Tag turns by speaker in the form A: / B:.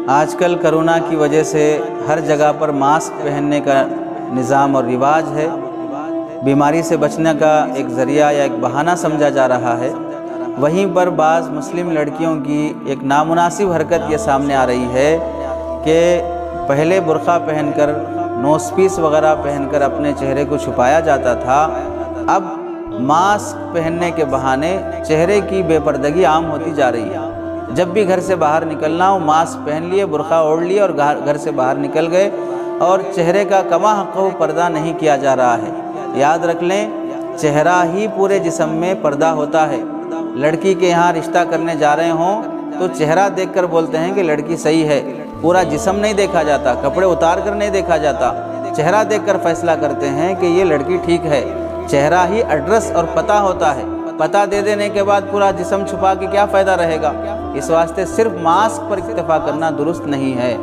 A: آج کل کرونا کی وجہ سے ہر جگہ پر ماسک پہننے کا نظام اور رواج ہے، بیماری سے بچنے کا ایک ذریعہ یا ایک بہانہ سمجھا جا رہا ہے۔ وہیں پر بعض مسلم لڑکیوں کی ایک نامناسب حرکت یہ سامنے آ رہی ہے کہ پہلے برقع پہن کر نوز پیس وغیرہ پہن کر اپنے چہرے کو چھپایا جاتا تھا، اب ماسک پہننے کے بہانے چہرے کی بے پردگی عام ہوتی جا رہی ہے۔ جب بھی گھر سے باہر نکلنا ہو ماسک پہن لیے، برقع اوڑھ لیے اور گھر سے باہر نکل گئے، اور چہرے کا کما حق پردہ نہیں کیا جا رہا ہے۔ یاد رکھ لیں، چہرہ ہی پورے جسم میں پردہ ہوتا ہے۔ لڑکی کے یہاں رشتہ کرنے جا رہے ہوں تو چہرہ دیکھ کر بولتے ہیں کہ لڑکی صحیح ہے، پورا جسم نہیں دیکھا جاتا، کپڑے اتار کر نہیں دیکھا جاتا، چہرہ دیکھ کر فیصلہ کرتے ہیں کہ یہ لڑکی ٹھیک ہے۔ چہرہ ہی ایڈریس اور پتہ ہوتا ہے، پتہ دے دینے کے بعد پورا جسم چھپا کے کیا فائدہ رہے گا؟ اس واسطے صرف ماسک پر اکتفا کرنا درست نہیں ہے۔